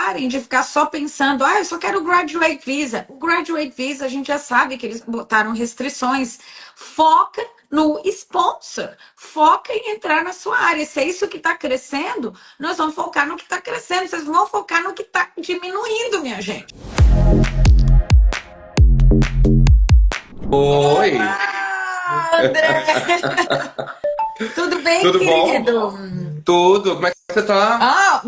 parem de ficar só pensando, eu só quero o Graduate Visa. O Graduate Visa, a gente já sabe que eles botaram restrições. Foca no sponsor, foca em entrar na sua área. Se é isso que está crescendo, nós vamos focar no que está crescendo. Vocês vão focar no que está diminuindo, minha gente. Oi! Olá, André! Tudo bem, Tudo querido? bom? Tudo. Como é que você tá?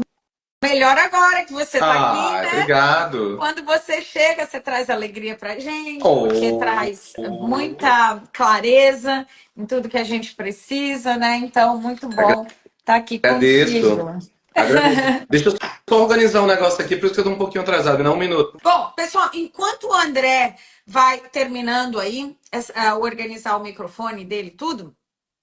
Melhor agora que você está aqui, né? Obrigado. Quando você chega, você traz alegria pra gente, porque Oh, traz muita clareza em tudo que a gente precisa, né? Então, muito bom estar aqui agradeço. contigo. Agradeço. Deixa eu só organizar um negócio aqui, por isso que eu tô um pouquinho atrasado, não um minuto. Bom, pessoal, enquanto o André vai terminando aí, organizar o microfone dele e tudo,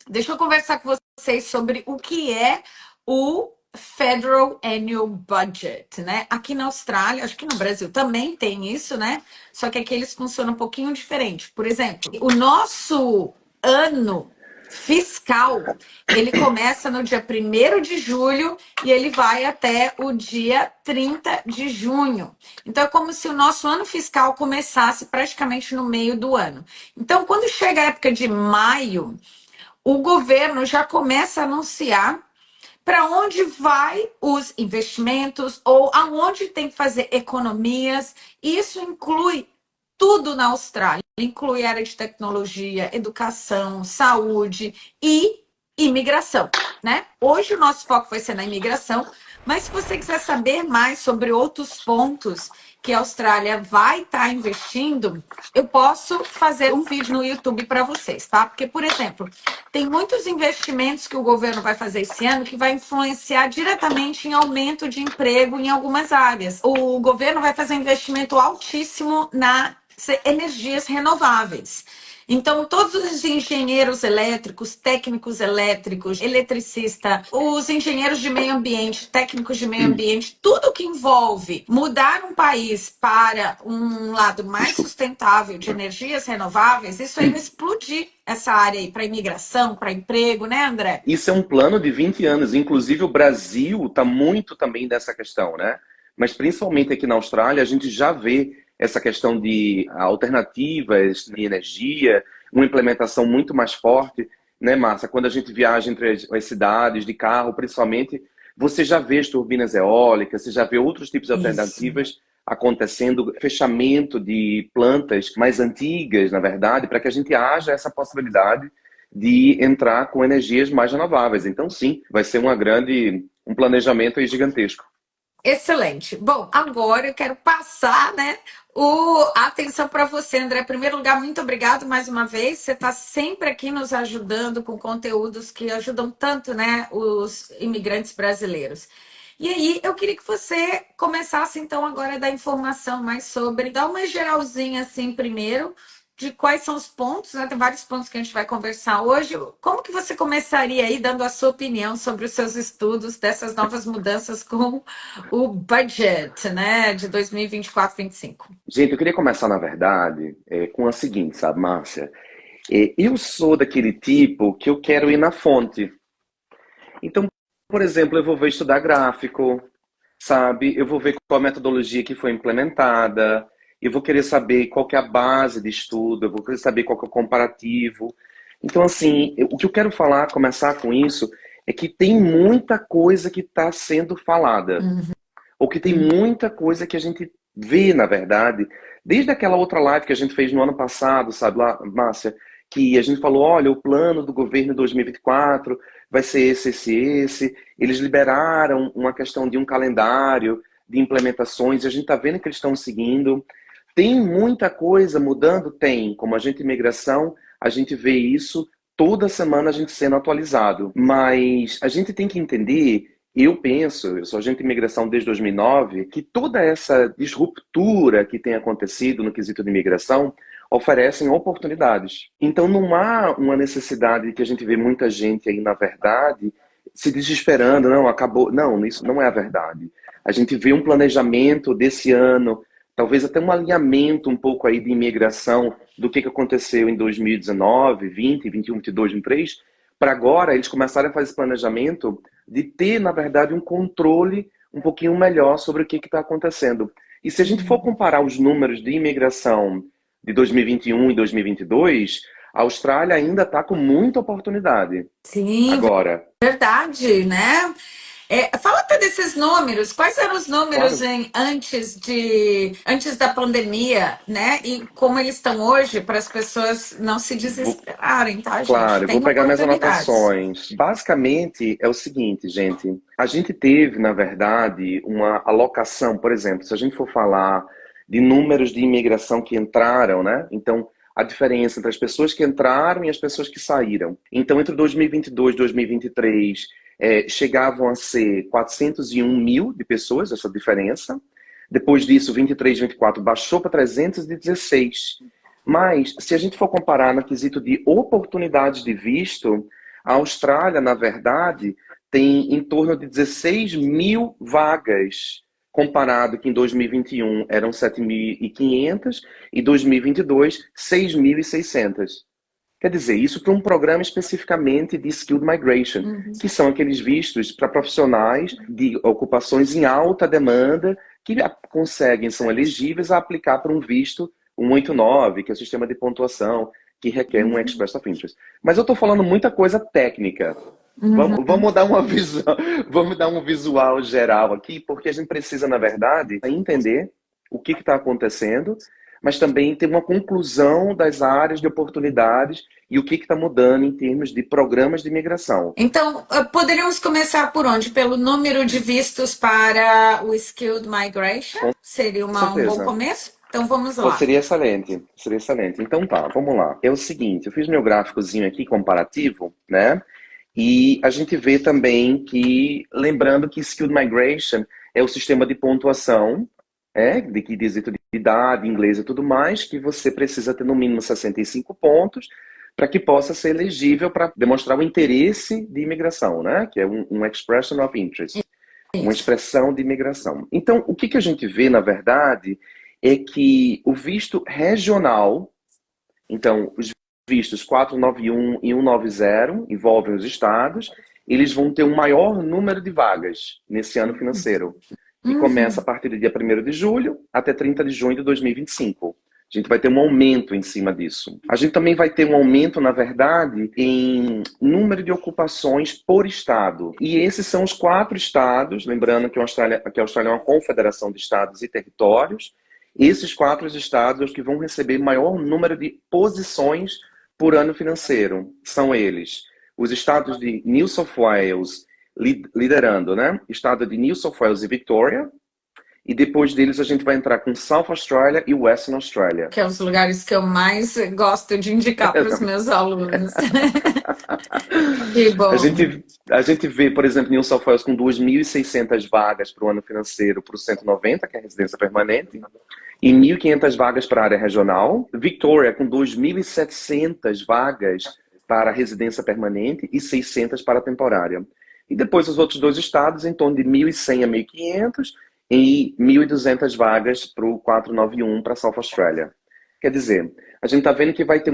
deixa eu conversar com vocês sobre o que é o Federal Annual Budget, né? Aqui na Austrália, acho que no Brasil também tem isso, né? Só que aqui eles funcionam um pouquinho diferente. Por exemplo, o nosso ano fiscal, ele começa no dia 1º de julho e ele vai até o dia 30 de junho. Então, é como se o nosso ano fiscal começasse praticamente no meio do ano. Então, quando chega a época de maio, o governo já começa a anunciar para onde vai os investimentos ou aonde tem que fazer economias. Isso inclui tudo na Austrália. Inclui área de tecnologia, educação, saúde e imigração, né? Hoje o nosso foco vai ser na imigração, mas se você quiser saber mais sobre outros pontos que a Austrália vai estar investindo, eu posso fazer um vídeo no YouTube para vocês, tá? Porque, por exemplo, tem muitos investimentos que o governo vai fazer esse ano que vai influenciar diretamente em aumento de emprego em algumas áreas. O governo vai fazer um investimento altíssimo nas energias renováveis. Então, todos os engenheiros elétricos, técnicos elétricos, eletricista, os engenheiros de meio ambiente, técnicos de meio ambiente, tudo que envolve mudar um país para um lado mais sustentável de energias renováveis, isso aí vai explodir essa área aí para imigração, para emprego, né, André? Isso é um plano de 20 anos. Inclusive, o Brasil está muito também dessa questão, né? Mas principalmente aqui na Austrália, a gente já vê essa questão de alternativas de energia, uma implementação muito mais forte, né, Márcia? Quando a gente viaja entre as cidades, de carro, principalmente, você já vê as turbinas eólicas, você já vê outros tipos de alternativas acontecendo, fechamento de plantas mais antigas, na verdade, para que a gente haja essa possibilidade de entrar com energias mais renováveis. Então, sim, vai ser um planejamento aí gigantesco. Excelente. Bom, agora eu quero passar, né, a atenção para você, André. Em primeiro lugar, muito obrigado mais uma vez. Você está sempre aqui nos ajudando com conteúdos que ajudam tanto, né, os imigrantes brasileiros. E aí, eu queria que você começasse, então, agora a dar informação mais sobre, dar uma geralzinha, assim, primeiro, de quais são os pontos, né? Tem vários pontos que a gente vai conversar hoje. Como que você começaria aí dando a sua opinião sobre os seus estudos dessas novas mudanças com o budget, né, de 2024-25? Gente, eu queria começar, na verdade, com a seguinte, sabe, Márcia? Eu sou daquele tipo que eu quero ir na fonte. Então, por exemplo, eu vou ver estudar gráfico, sabe? Eu vou ver qual a metodologia que foi implementada, eu vou querer saber qual que é a base de estudo, eu vou querer saber qual que é o comparativo. Então, assim, o que eu quero falar, começar com isso, é que tem muita coisa que está sendo falada. Ou que tem muita coisa que a gente vê, na verdade, desde aquela outra live que a gente fez no ano passado, sabe lá, Márcia, que a gente falou, olha, o plano do governo 2024 vai ser esse. Eles liberaram uma questão de um calendário de implementações, e a gente está vendo que eles estão seguindo. Tem muita coisa mudando? Tem. Como agente de imigração, a gente vê isso toda semana a gente sendo atualizado. Mas a gente tem que entender, eu sou agente de imigração desde 2009, que toda essa disruptura que tem acontecido no quesito de imigração oferecem oportunidades. Então não há uma necessidade que a gente vê muita gente aí, na verdade, se desesperando, não, acabou. Não, isso não é a verdade. A gente vê um planejamento desse ano, talvez até um alinhamento um pouco aí de imigração do que aconteceu em 2019, 20, 21, 22, 23, para agora eles começarem a fazer esse planejamento de ter, na verdade, um controle um pouquinho melhor sobre o que está acontecendo. E se a gente for comparar os números de imigração de 2021 e 2022, a Austrália ainda está com muita oportunidade. Sim, Agora, verdade, né? Fala até desses números. Quais eram os números claro, antes da pandemia, né? E como eles estão hoje, para as pessoas não se vou, desesperarem, tá, gente? claro, eu vou Tem pegar minhas oportunidades. anotações. Basicamente é o seguinte, gente. A gente teve, na verdade, uma alocação, por exemplo, se a gente for falar de números de imigração que entraram, né? Então, a diferença entre as pessoas que entraram e as pessoas que saíram. Então, entre 2022 e 2023, chegavam a ser 401 mil de pessoas, essa diferença. Depois disso, 23, 24 baixou para 316. Mas, se a gente for comparar no quesito de oportunidades de visto, a Austrália, na verdade, tem em torno de 16 mil vagas, comparado que em 2021 eram 7.500 e 2022, 6.600. Quer dizer, isso para um programa especificamente de Skilled Migration, que são aqueles vistos para profissionais de ocupações em alta demanda que conseguem, são elegíveis a aplicar para um visto 189, que é o sistema de pontuação, que requer um Express of Interest. Mas eu estou falando muita coisa técnica. Vamos dar vamos dar um visual geral aqui, porque a gente precisa, na verdade, entender o que está acontecendo, mas também ter uma conclusão das áreas de oportunidades e o que está mudando em termos de programas de imigração. Então, poderíamos começar por onde? Pelo número de vistos para o Skilled Migration? Seria um bom Certeza. começo? Então, vamos Pô, lá. seria excelente, seria excelente. Então tá, vamos lá. É o seguinte, eu fiz meu gráficozinho aqui comparativo, né? E a gente vê também que, lembrando que Skilled Migration é o sistema de pontuação, de que quesito de idade, inglês e tudo mais, que você precisa ter no mínimo 65 pontos para que possa ser elegível para demonstrar o interesse de imigração, né? Que é um expression of interest, uma expressão de imigração. Então, o que a gente vê, na verdade, é que o visto regional, então, os vistos 491 e 190 envolvem os estados, eles vão ter um maior número de vagas nesse ano financeiro, que começa a partir do dia 1º de julho até 30 de junho de 2025. A gente vai ter um aumento em cima disso. A gente também vai ter um aumento, na verdade, em número de ocupações por estado. E esses são os 4 estados, lembrando que a Austrália é uma confederação de estados e territórios. Esses 4 estados os que vão receber maior número de posições por ano financeiro. São eles: os estados de New South Wales, liderando, né? Estado de New South Wales e Victoria. E depois deles a gente vai entrar com South Australia e Western Australia. Que é os lugares que eu mais gosto de indicar para os meus alunos. Que bom. A gente vê, por exemplo, New South Wales com 2.600 vagas para o ano financeiro para o 190, que é a residência permanente, e 1.500 vagas para a área regional. Victoria com 2.700 vagas para a residência permanente e 600 para a temporária. E depois os outros 2 estados em torno de 1.100 a 1.500 e 1.200 vagas para o 491 para South Australia. Quer dizer, a gente está vendo que vai ter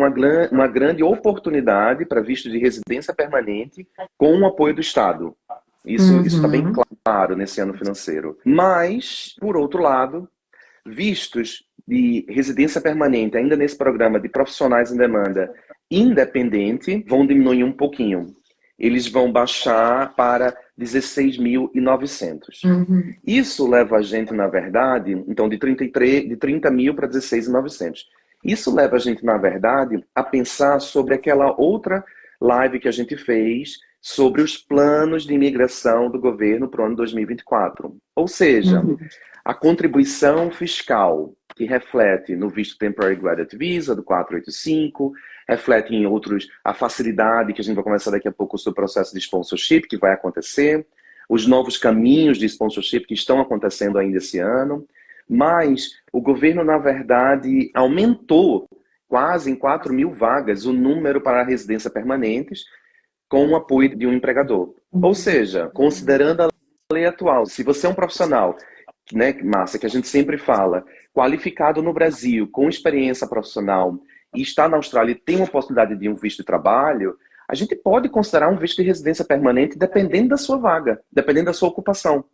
uma grande oportunidade para visto de residência permanente com o apoio do Estado. Isso está bem claro nesse ano financeiro. Mas, por outro lado, vistos de residência permanente, ainda nesse programa de profissionais em demanda independente, vão diminuir um pouquinho. Eles vão baixar para 16.900. Isso leva a gente, na verdade, então de 30 mil para 16.900. Isso leva a gente, na verdade, a pensar sobre aquela outra live que a gente fez sobre os planos de imigração do governo para o ano 2024. Ou seja, a contribuição fiscal que reflete no visto Temporary Graduate Visa do 485, reflete em outros a facilidade que a gente vai começar daqui a pouco sobre o processo de sponsorship que vai acontecer, os novos caminhos de sponsorship que estão acontecendo ainda esse ano, mas o governo, na verdade, aumentou quase em 4.000 vagas o número para a residência permanentes com o apoio de um empregador. Ou seja, considerando a lei atual, se você é um profissional, né, Márcia, que a gente sempre fala, qualificado no Brasil, com experiência profissional, e está na Austrália e tem uma possibilidade de um visto de trabalho, a gente pode considerar um visto de residência permanente dependendo da sua vaga, dependendo da sua ocupação.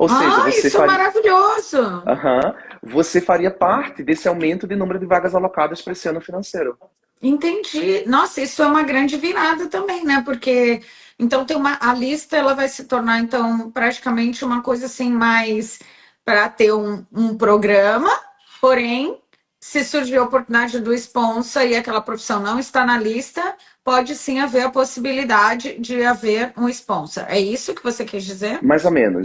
Ou seja, Ah, isso é maravilhoso! Aham, você faria parte desse aumento de número de vagas alocadas para esse ano financeiro. Entendi. Nossa, isso é uma grande virada também, né? Porque então tem a lista, ela vai se tornar então praticamente uma coisa assim mais para ter um programa, porém, se surgir a oportunidade do sponsor e aquela profissão não está na lista, pode sim haver a possibilidade de haver um sponsor. É isso que você quis dizer? Mais ou menos.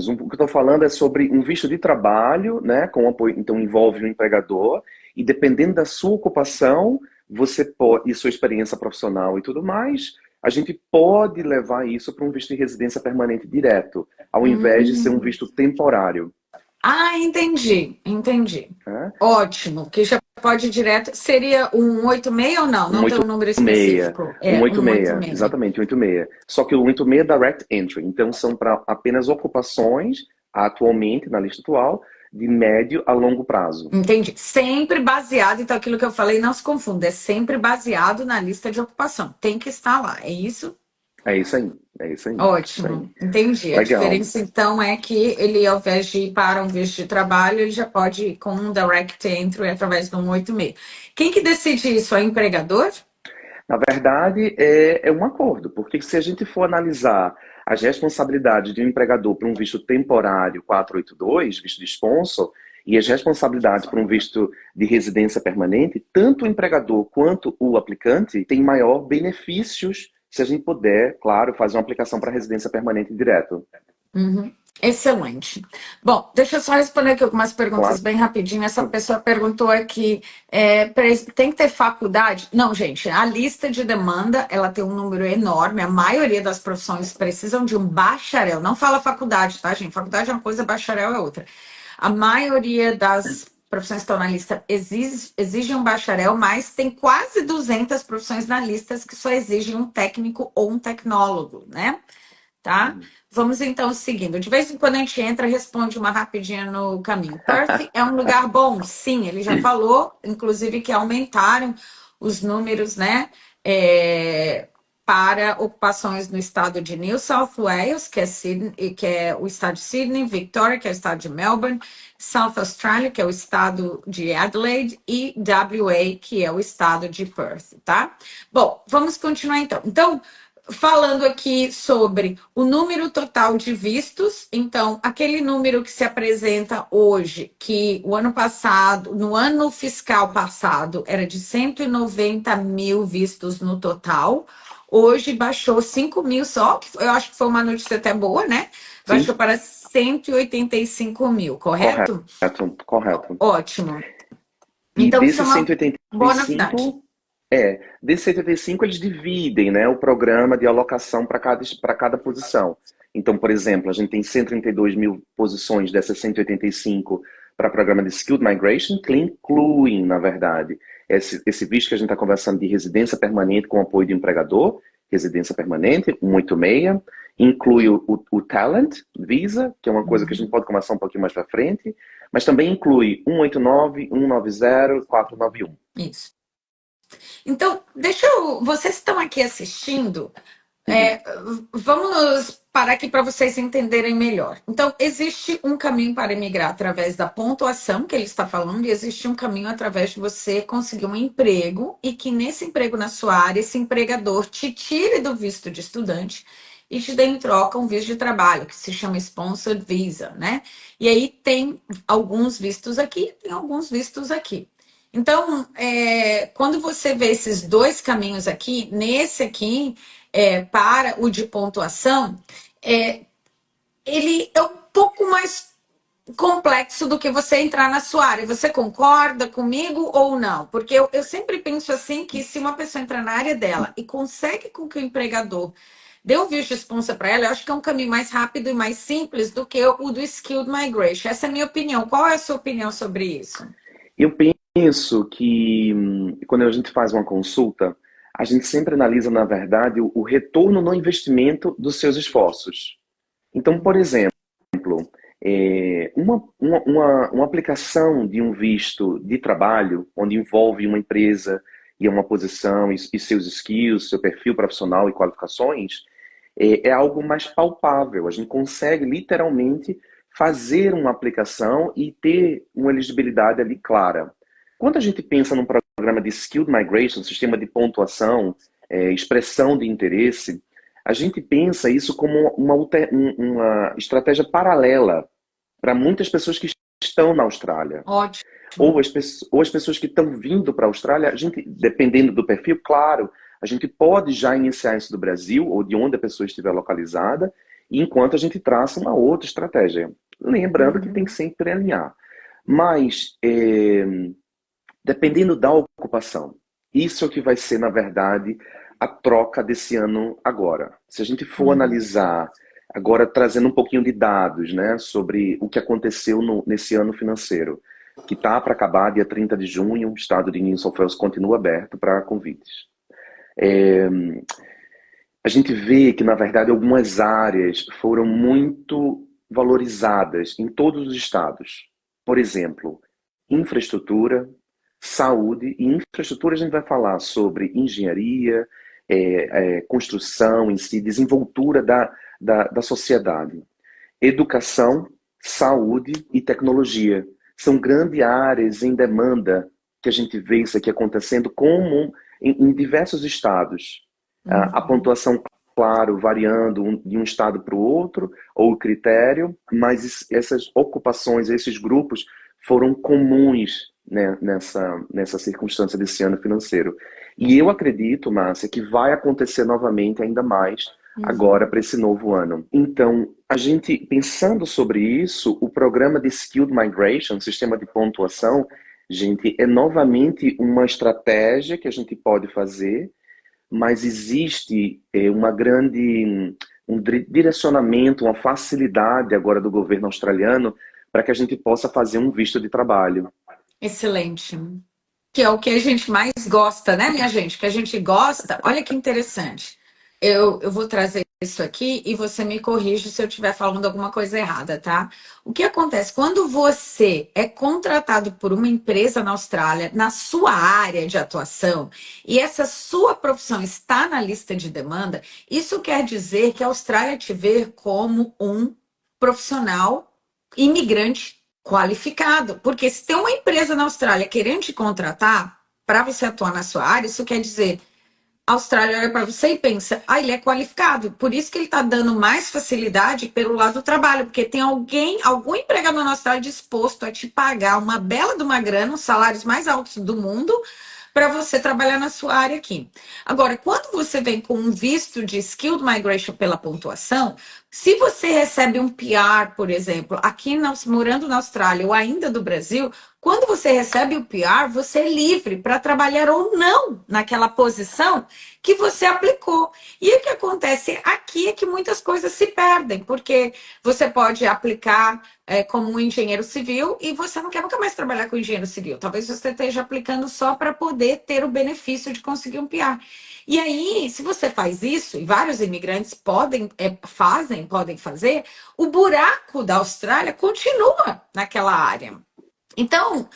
O que eu estou falando é sobre um visto de trabalho, né, com apoio, então envolve um empregador, e dependendo da sua ocupação, você pode, e sua experiência profissional e tudo mais, a gente pode levar isso para um visto de residência permanente direto, ao invés de ser um visto temporário. Ah, entendi. Né? Ótimo, que já pode ir direto. Seria um 86 ou não? Não tem um número específico. É, um 186, 86. exatamente, 186. Só que o 186 é Direct Entry, então são para apenas ocupações, atualmente, na lista atual, de médio a longo prazo. Entendi. Sempre baseado, então aquilo que eu falei, não se confunda, é sempre baseado na lista de ocupação. Tem que estar lá, é isso? É isso aí, é isso aí. Ótimo, entendi. A Legal. diferença, então, é que ele, ao invés de ir para um visto de trabalho, ele já pode ir com um direct entry através do 186. Quem que decide isso? É o empregador? Na verdade, é um acordo, porque se a gente for analisar as responsabilidades de um empregador para um visto temporário 482, visto de sponsor, e as responsabilidades para um visto de residência permanente, tanto o empregador quanto o aplicante têm maior benefícios se a gente puder, claro, fazer uma aplicação para residência permanente direto. Uhum. Excelente. Bom, deixa eu só responder aqui algumas perguntas Claro. bem rapidinho. Essa pessoa perguntou aqui, tem que ter faculdade? Não, gente, a lista de demanda, ela tem um número enorme, a maioria das profissões precisam de um bacharel, não fala faculdade, tá, gente? Faculdade é uma coisa, bacharel é outra. A maioria das profissões que estão na lista exigem um bacharel, mas tem quase 200 profissões na lista que só exigem um técnico ou um tecnólogo, né? Tá? Vamos então seguindo. De vez em quando a gente entra e responde uma rapidinha no caminho. Perth é um lugar bom? Sim, ele já falou, inclusive, que aumentaram os números, né? Para ocupações no estado de New South Wales, que é o estado de Sydney, Victoria, que é o estado de Melbourne, South Australia, que é o estado de Adelaide, e WA, que é o estado de Perth, tá? Bom, vamos continuar então. Então, falando aqui sobre o número total de vistos, então, aquele número que se apresenta hoje, que o ano passado, no ano fiscal passado, era de 190 mil vistos no total, hoje baixou 5 mil só, que eu acho que foi uma notícia até boa, né? Baixou para 185 mil, correto? Correto. Ótimo. E Então, isso é desses uma 185, boa novidade. desses 185 eles dividem, né, o programa de alocação para cada posição. Então, por exemplo, a gente tem 132 mil posições dessas 185 para programa de Skilled Migration, que incluem, na verdade, esse visto que a gente está conversando de residência permanente com apoio de empregador, residência permanente, 186, inclui o Talent Visa, que é uma coisa que a gente pode conversar um pouquinho mais para frente, mas também inclui 189, 190, 491. Isso. Então, vocês estão aqui assistindo, vamos parar aqui para vocês entenderem melhor. Então, existe um caminho para emigrar através da pontuação, que ele está falando, e existe um caminho através de você conseguir um emprego, e que nesse emprego na sua área, esse empregador te tire do visto de estudante e te dê em troca um visto de trabalho, que se chama Sponsored Visa, né? E aí tem alguns vistos aqui, tem alguns vistos aqui. Então, quando você vê esses dois caminhos aqui, nesse aqui, para o de pontuação, ele é um pouco mais complexo do que você entrar na sua área. Você concorda comigo ou não? Porque eu sempre penso assim, que se uma pessoa entrar na área dela e consegue com que o empregador dê o visto de sponsor para ela, eu acho que é um caminho mais rápido e mais simples do que o do Skilled Migration. Essa é a minha opinião. Qual é a sua opinião sobre isso? Eu penso que quando a gente faz uma consulta, a gente sempre analisa, na verdade, o retorno no investimento dos seus esforços. Então, por exemplo, uma aplicação de um visto de trabalho, onde envolve uma empresa e uma posição e seus skills, seu perfil profissional e qualificações, é algo mais palpável. A gente consegue literalmente fazer uma aplicação e ter uma elegibilidade ali clara. Quando a gente pensa num programa de Skilled Migration, sistema de pontuação, expressão de interesse, a gente pensa isso como uma estratégia paralela para muitas pessoas que estão na Austrália. Ótimo. Ou as pessoas que estão vindo para a Austrália, a gente, dependendo do perfil, claro, a gente pode já iniciar isso do Brasil ou de onde a pessoa estiver localizada, enquanto a gente traça uma outra estratégia. Lembrando que tem que sempre alinhar. Mas, dependendo da ocupação, isso é o que vai ser, na verdade, a troca desse ano agora. Se a gente for analisar, agora trazendo um pouquinho de dados, né, sobre o que aconteceu nesse ano financeiro, que está para acabar dia 30 de junho, o estado de New South Wales continua aberto para convites. A gente vê que, na verdade, algumas áreas foram muito valorizadas em todos os estados. Por exemplo, infraestrutura, saúde. E infraestrutura a gente vai falar sobre engenharia, construção em si, desenvoltura da sociedade. Educação, saúde e tecnologia. São grandes áreas em demanda que a gente vê isso aqui acontecendo comum em diversos estados. A pontuação, claro, variando de um estado para o outro, ou o critério, mas essas ocupações, esses grupos foram comuns, né, nessa circunstância desse ano financeiro. E eu acredito, Márcia, que vai acontecer novamente ainda mais agora para esse novo ano. Então, a gente, pensando sobre isso, o programa de Skilled Migration, sistema de pontuação, gente, é novamente uma estratégia que a gente pode fazer, mas existe um direcionamento, uma facilidade agora do governo australiano para que a gente possa fazer um visto de trabalho. Excelente. Que é o que a gente mais gosta, né, minha gente? Que a gente gosta. Olha que interessante. Eu vou trazer isso aqui e você me corrige se eu estiver falando alguma coisa errada, tá? O que acontece? Quando você é contratado por uma empresa na Austrália, na sua área de atuação, e essa sua profissão está na lista de demanda, isso quer dizer que a Austrália te vê como um profissional imigrante qualificado. Porque se tem uma empresa na Austrália querendo te contratar para você atuar na sua área, isso quer dizer... A Austrália olha para você e pensa, ele é qualificado, por isso que ele está dando mais facilidade pelo lado do trabalho, porque tem algum empregador na Austrália disposto a te pagar uma bela de uma grana, os salários mais altos do mundo, para você trabalhar na sua área aqui. Agora, quando você vem com um visto de Skilled Migration pela pontuação, se você recebe um PR, por exemplo, aqui morando na Austrália ou ainda do Brasil, quando você recebe o PR, você é livre para trabalhar ou não naquela posição que você aplicou. E o que acontece aqui é que muitas coisas se perdem, porque você pode aplicar como um engenheiro civil e você não quer nunca mais trabalhar com engenheiro civil. Talvez você esteja aplicando só para poder ter o benefício de conseguir um PR. E aí, se você faz isso, e vários imigrantes podem fazer, o buraco da Austrália continua naquela área. Então,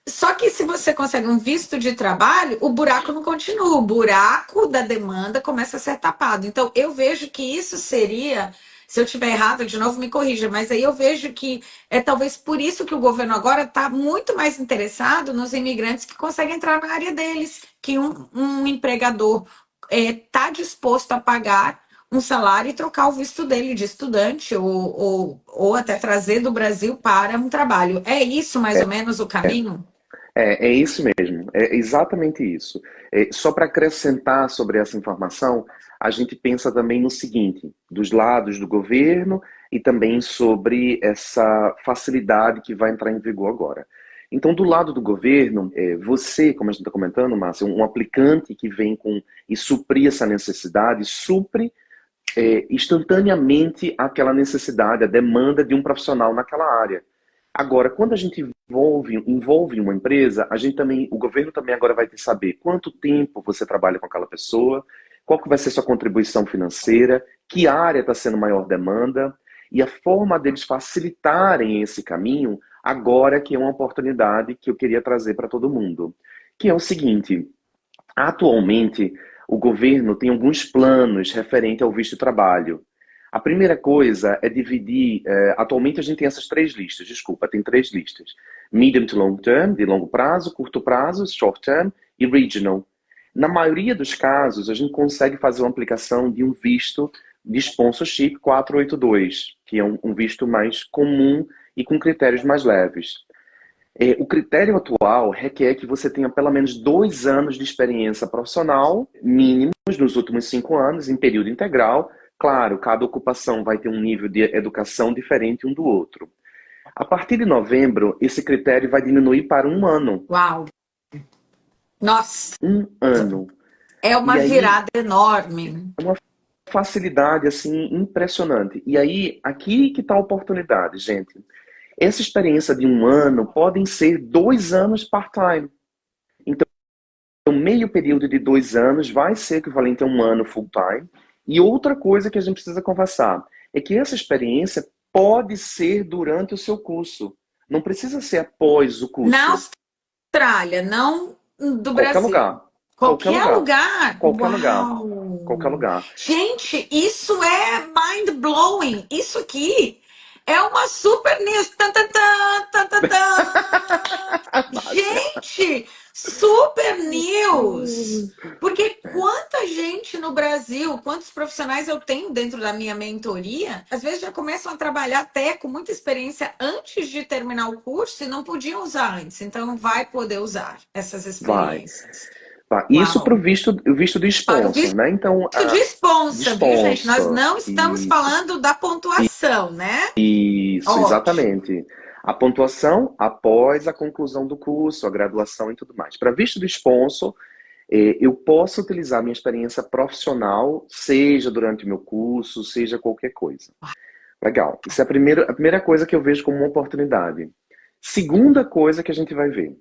só que se você consegue um visto de trabalho, o buraco não continua, o buraco da demanda começa a ser tapado. Então, eu vejo que isso seria, se eu estiver errado, de novo me corrija, mas aí eu vejo que é talvez por isso que o governo agora está muito mais interessado nos imigrantes que conseguem entrar na área deles, que um empregador está disposto a pagar um salário e trocar o visto dele de estudante ou até trazer do Brasil para um trabalho. É isso mais ou menos o caminho? É isso mesmo, é exatamente isso. Só para acrescentar sobre essa informação, a gente pensa também no seguinte, dos lados do governo e também sobre essa facilidade que vai entrar em vigor agora. Então, do lado do governo, você, como a gente está comentando, Márcia, um aplicante que vem e suprir essa necessidade, supre instantaneamente aquela necessidade, a demanda de um profissional naquela área. Agora, quando a gente envolve uma empresa, o governo também agora vai ter que saber quanto tempo você trabalha com aquela pessoa, qual que vai ser sua contribuição financeira, que área está sendo maior demanda, e a forma deles facilitarem esse caminho, agora que é uma oportunidade que eu queria trazer para todo mundo. Que é o seguinte, atualmente, o governo tem alguns planos referentes ao visto de trabalho. A primeira coisa é dividir, atualmente a gente tem essas três listas, desculpa, tem três listas. Medium to long term, de longo prazo, curto prazo, short term e regional. Na maioria dos casos, a gente consegue fazer uma aplicação de um visto de sponsorship 482, que é um visto mais comum e com critérios mais leves. O critério atual requer que você tenha pelo menos 2 anos de experiência profissional, mínimos nos últimos 5 anos, em período integral. Claro, cada ocupação vai ter um nível de educação diferente um do outro. A partir de novembro, esse critério vai diminuir para 1 ano. Uau! Nossa! 1 ano. É uma virada enorme. É uma facilidade, assim, impressionante. E aí, aqui que está a oportunidade, gente. Essa experiência de 1 ano podem ser 2 anos part-time. Então, meio período de 2 anos vai ser equivalente a 1 ano full-time. E outra coisa que a gente precisa conversar é que essa experiência pode ser durante o seu curso. Não precisa ser após o curso. Na Austrália, não do Qualquer Brasil. lugar. Qualquer lugar. Qualquer Uau. lugar. Qualquer lugar. Gente, isso é mind-blowing. Isso aqui é uma super news. Tan, tan, tan, tan, tan, tan. Gente, super news. Porque quanta gente no Brasil, quantos profissionais eu tenho dentro da minha mentoria, às vezes já começam a trabalhar até com muita experiência antes de terminar o curso e não podiam usar antes. Então vai poder usar essas experiências. Isso para o visto de sponsor, né? Então, visto de sponsor, viu, gente? Nós não estamos falando da pontuação, né? Isso, Ótimo. Exatamente. A pontuação após a conclusão do curso, a graduação e tudo mais. Para visto de sponsor, eu posso utilizar minha experiência profissional, seja durante o meu curso, seja qualquer coisa. Legal. Isso é a primeira coisa que eu vejo como uma oportunidade. Segunda coisa que a gente vai ver.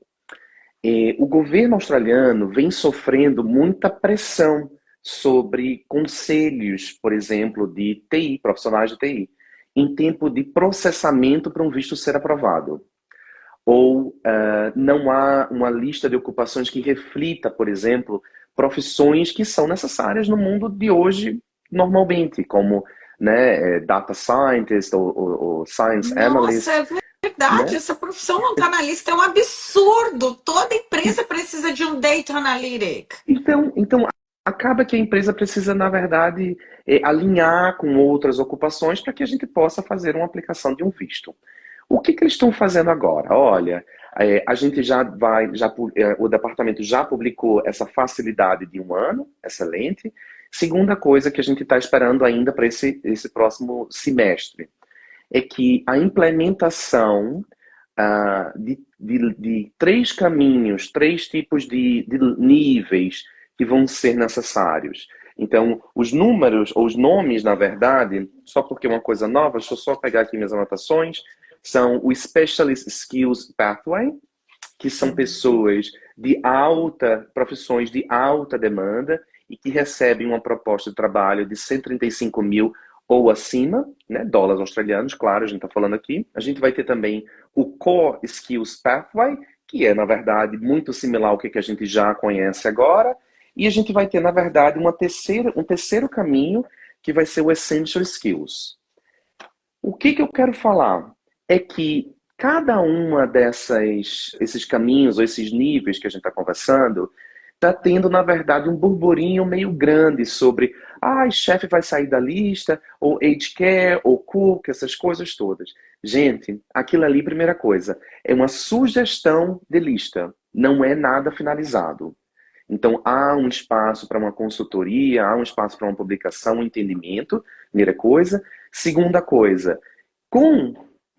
O governo australiano vem sofrendo muita pressão sobre conselhos, por exemplo, de TI, profissionais de TI, em tempo de processamento para um visto ser aprovado. Ou não há uma lista de ocupações que reflita, por exemplo, profissões que são necessárias no mundo de hoje normalmente, como data scientist ou science analyst. Nossa, é verdade, essa profissão não está na lista, é um absurdo. Toda empresa precisa de um data analytic. Então acaba que a empresa precisa, na verdade, alinhar com outras ocupações para que a gente possa fazer uma aplicação de um visto. O que eles estão fazendo agora? Olha, a gente o departamento já publicou essa facilidade de 1 ano, excelente. Segunda coisa que a gente está esperando ainda para esse próximo semestre é que a implementação de 3 caminhos, 3 tipos de níveis que vão ser necessários. Então, os números, ou os nomes, na verdade, só porque é uma coisa nova, deixa eu só pegar aqui minhas anotações, são o Specialist Skills Pathway, que são pessoas profissões de alta demanda e que recebem uma proposta de trabalho de 135 mil ou acima, né, dólares australianos, claro, a gente está falando aqui. A gente vai ter também o Core Skills Pathway, que é, na verdade, muito similar ao que a gente já conhece agora. E a gente vai ter, na verdade, um terceiro caminho, que vai ser o Essential Skills. O que eu quero falar é que cada uma esses caminhos, ou esses níveis que a gente está conversando, está tendo, na verdade, um burburinho meio grande sobre chefe vai sair da lista, ou aged care, ou cook, essas coisas todas. Gente, aquilo ali, primeira coisa, é uma sugestão de lista, não é nada finalizado. Então, há um espaço para uma consultoria, há um espaço para uma publicação, um entendimento, primeira coisa. Segunda coisa, com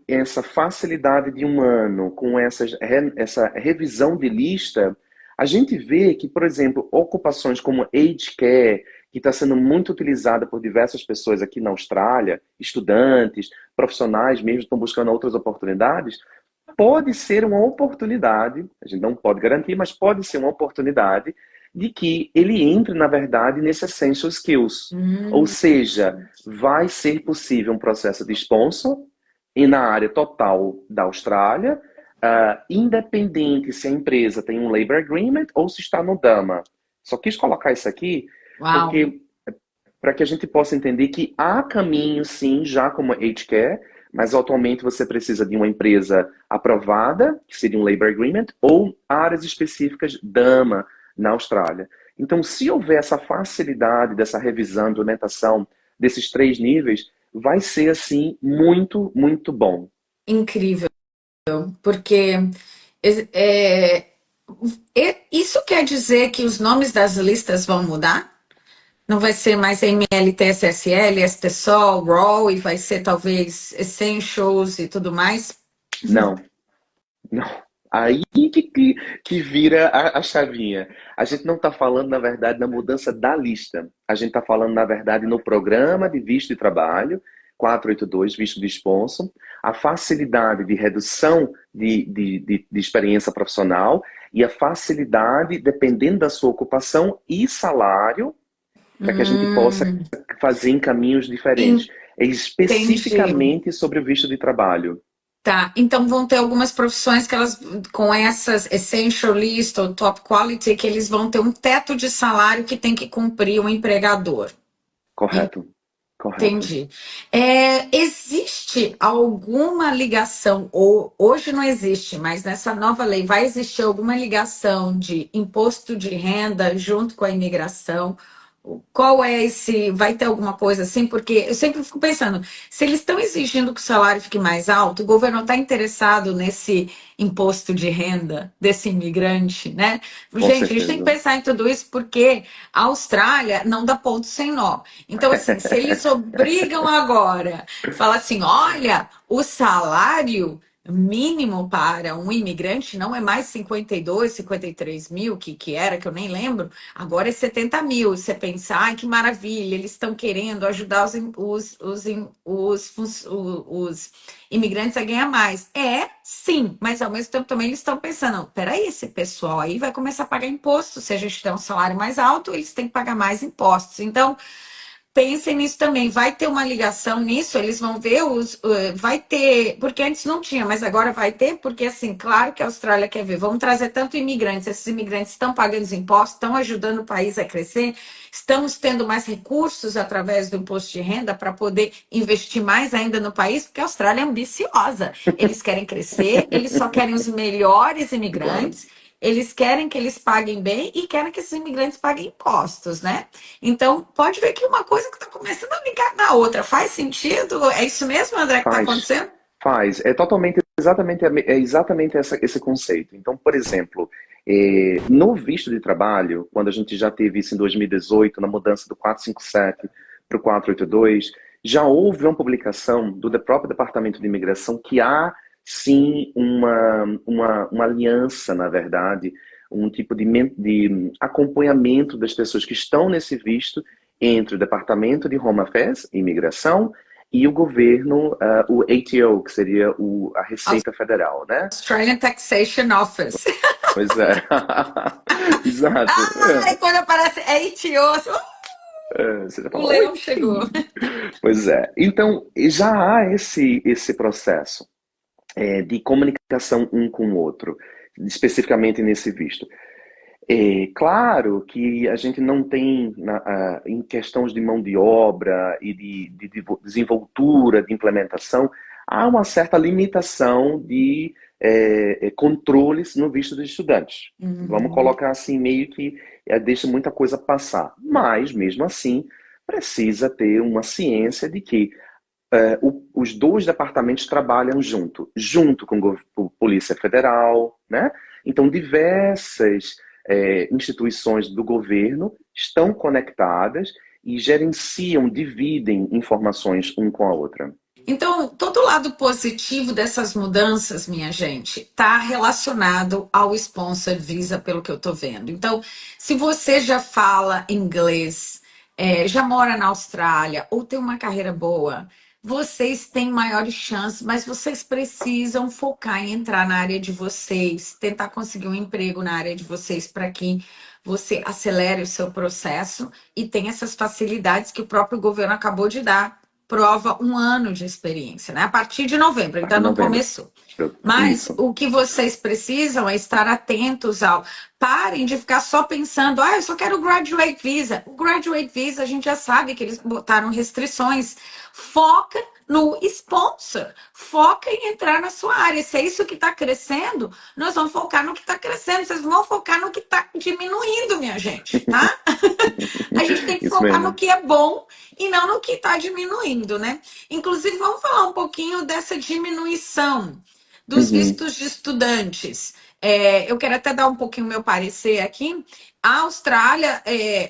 essa facilidade de 1 ano, com essa revisão de lista, a gente vê que, por exemplo, ocupações como aged care, que está sendo muito utilizada por diversas pessoas aqui na Austrália, estudantes, profissionais mesmo, estão buscando outras oportunidades, pode ser uma oportunidade, a gente não pode garantir, mas pode ser uma oportunidade de que ele entre, na verdade, nesse Essential Skills. Ou seja, vai ser possível um processo de sponsor e na área total da Austrália, independente se a empresa tem um Labor Agreement ou se está no DAMA. Só quis colocar isso aqui, para que a gente possa entender que há caminho, sim, já como Aged Care, mas atualmente você precisa de uma empresa aprovada, que seria um Labor Agreement, ou áreas específicas DAMA na Austrália. Então, se houver essa facilidade dessa revisão, implementação desses 3 níveis, vai ser, assim, muito, muito bom. Incrível, porque é, isso quer dizer que os nomes das listas vão mudar? Não vai ser mais MLT, SSL, STSOL, RAW, e vai ser talvez Essentials e tudo mais? Não, não. Aí que vira a chavinha. A gente não está falando, na verdade, na mudança da lista. A gente está falando, na verdade, no programa de visto de trabalho, 482, visto de sponsor, a facilidade de redução de experiência profissional e a facilidade, dependendo da sua ocupação e salário, para que a gente possa fazer em caminhos diferentes. É especificamente sobre o visto de trabalho. Tá, então vão ter algumas profissões que elas, com essas Essential List ou Top Quality, que eles vão ter um teto de salário que tem que cumprir o empregador. Correto. Correto. Entendi. Existe alguma ligação, ou hoje não existe, mas nessa nova lei vai existir alguma ligação de imposto de renda junto com a imigração? Qual é esse? Vai ter alguma coisa assim? Porque eu sempre fico pensando, se eles estão exigindo que o salário fique mais alto, o governo está interessado nesse imposto de renda desse imigrante, né? Gente, a gente tem que pensar em tudo isso porque a Austrália não dá ponto sem nó. Então, assim, se eles obrigam agora, fala assim, olha, o salário mínimo para um imigrante não é mais 52, 53 mil, que era, que eu nem lembro, agora é 70 mil. Você pensa, ai, que maravilha, eles estão querendo ajudar os imigrantes a ganhar mais. Sim, mas ao mesmo tempo também eles estão pensando, não, peraí, esse pessoal aí vai começar a pagar imposto. Se a gente der um salário mais alto, eles têm que pagar mais impostos. Então, pensem nisso também, vai ter uma ligação nisso, eles vão ver vai ter, porque antes não tinha, mas agora vai ter, porque assim, claro que a Austrália quer ver, vamos trazer tanto imigrantes, esses imigrantes estão pagando os impostos, estão ajudando o país a crescer, estamos tendo mais recursos através do imposto de renda para poder investir mais ainda no país, porque a Austrália é ambiciosa, eles querem crescer, eles só querem os melhores imigrantes, eles querem que eles paguem bem e querem que esses imigrantes paguem impostos, né? Então, pode ver que uma coisa que está começando a ligar na outra. Faz sentido? É isso mesmo, André, que está acontecendo? Faz. É exatamente esse conceito. Então, por exemplo, no visto de trabalho, quando a gente já teve isso em 2018, na mudança do 457 para o 482, já houve uma publicação do próprio Departamento de Imigração que há sim uma aliança, na verdade, um tipo de acompanhamento das pessoas que estão nesse visto entre o Departamento de Home Affairs, Imigração, e o governo, o ATO, que seria a Receita Federal, né? Australian Taxation Office. Pois é. Exato. Quando aparece ATO... o leão chegou. Pois é. Então, já há esse processo de comunicação um com o outro, especificamente nesse visto. Claro que a gente não tem, em questões de mão de obra e de desenvoltura, de implementação, há uma certa limitação de controles no visto dos estudantes. Vamos colocar assim, meio que deixa muita coisa passar. Mas, mesmo assim, precisa ter uma ciência de que os dois departamentos trabalham junto com a Polícia Federal, né? Então, diversas instituições do governo estão conectadas e gerenciam, dividem informações um com a outra. Então, todo lado positivo dessas mudanças, minha gente, está relacionado ao Sponsored Visa, pelo que eu estou vendo. Então, se você já fala inglês, já mora na Austrália ou tem uma carreira boa, vocês têm maiores chances, mas vocês precisam focar em entrar na área de vocês, tentar conseguir um emprego na área de vocês para que você acelere o seu processo e tenha essas facilidades que o próprio governo acabou de dar. Prova 1 ano de experiência, né? A partir de novembro, então não começou. Mas Isso. o que vocês precisam é estar atentos ao... Parem de ficar só pensando, eu só quero o Graduate Visa. O Graduate Visa, a gente já sabe que eles botaram restrições. Foca no sponsor. Foca em entrar na sua área. Se é isso que está crescendo, nós vamos focar no que está crescendo. Vocês vão focar no que está diminuindo, minha gente, tá? A gente tem que Isso focar no mesmo. que é bom e não no que está diminuindo, né? Inclusive, vamos falar um pouquinho dessa diminuição dos Uhum. vistos de estudantes. Eu quero até dar um pouquinho o meu parecer aqui. A Austrália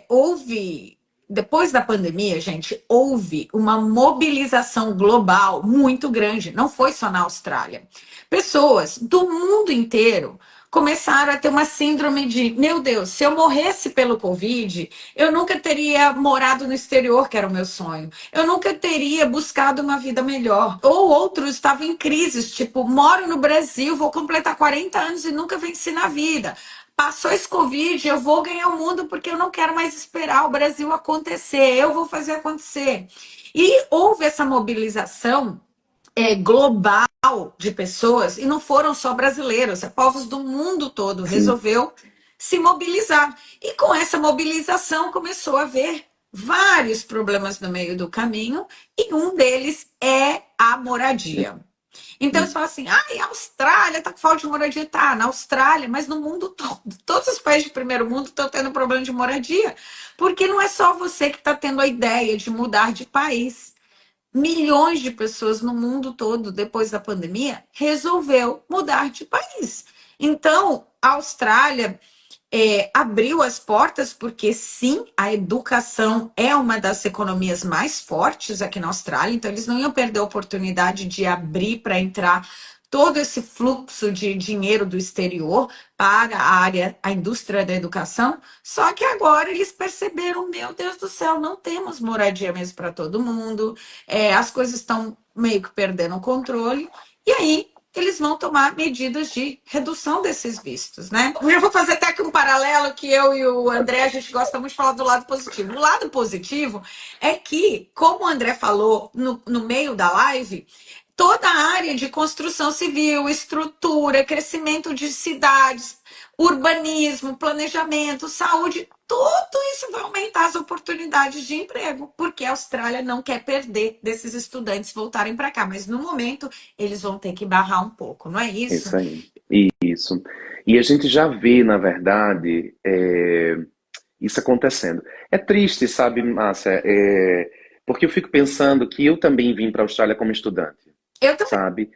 houve, depois da pandemia, gente, houve uma mobilização global muito grande. Não foi só na Austrália. Pessoas do mundo inteiro começaram a ter uma síndrome de, meu Deus, se eu morresse pelo Covid, eu nunca teria morado no exterior, que era o meu sonho. Eu nunca teria buscado uma vida melhor. Ou outros estavam em crises, tipo, moro no Brasil, vou completar 40 anos e nunca venci na vida. Passou esse Covid, eu vou ganhar o mundo porque eu não quero mais esperar o Brasil acontecer, eu vou fazer acontecer. E houve essa mobilização global de pessoas, e não foram só brasileiros, povos do mundo todo Sim. resolveu se mobilizar. E com essa mobilização começou a haver vários problemas no meio do caminho, e um deles é a moradia. Então, eles Uhum. falam assim, a Austrália está com falta de moradia. Tá, na Austrália, mas no mundo todo. Todos os países de primeiro mundo estão tendo problema de moradia. Porque não é só você que está tendo a ideia de mudar de país. Milhões de pessoas no mundo todo, depois da pandemia, resolveu mudar de país. Então, a Austrália abriu as portas, porque sim, a educação é uma das economias mais fortes aqui na Austrália, então eles não iam perder a oportunidade de abrir para entrar todo esse fluxo de dinheiro do exterior para a área, a indústria da educação, só que agora eles perceberam, meu Deus do céu, não temos moradia mesmo para todo mundo, as coisas estão meio que perdendo o controle, e aí eles vão tomar medidas de redução desses vistos, né? Eu vou fazer até aqui um paralelo que eu e o André, a gente gosta muito de falar do lado positivo. O lado positivo é que, como o André falou no meio da live, toda a área de construção civil, estrutura, crescimento de cidades, urbanismo, planejamento, saúde, tudo isso vai aumentar as oportunidades de emprego, porque a Austrália não quer perder desses estudantes voltarem para cá, mas no momento eles vão ter que barrar um pouco, não é isso? Isso aí. Isso. E a gente já vê, na verdade, isso acontecendo. É triste, sabe, Márcia? Porque eu fico pensando que eu também vim para a Austrália como estudante, Eu também. sabe?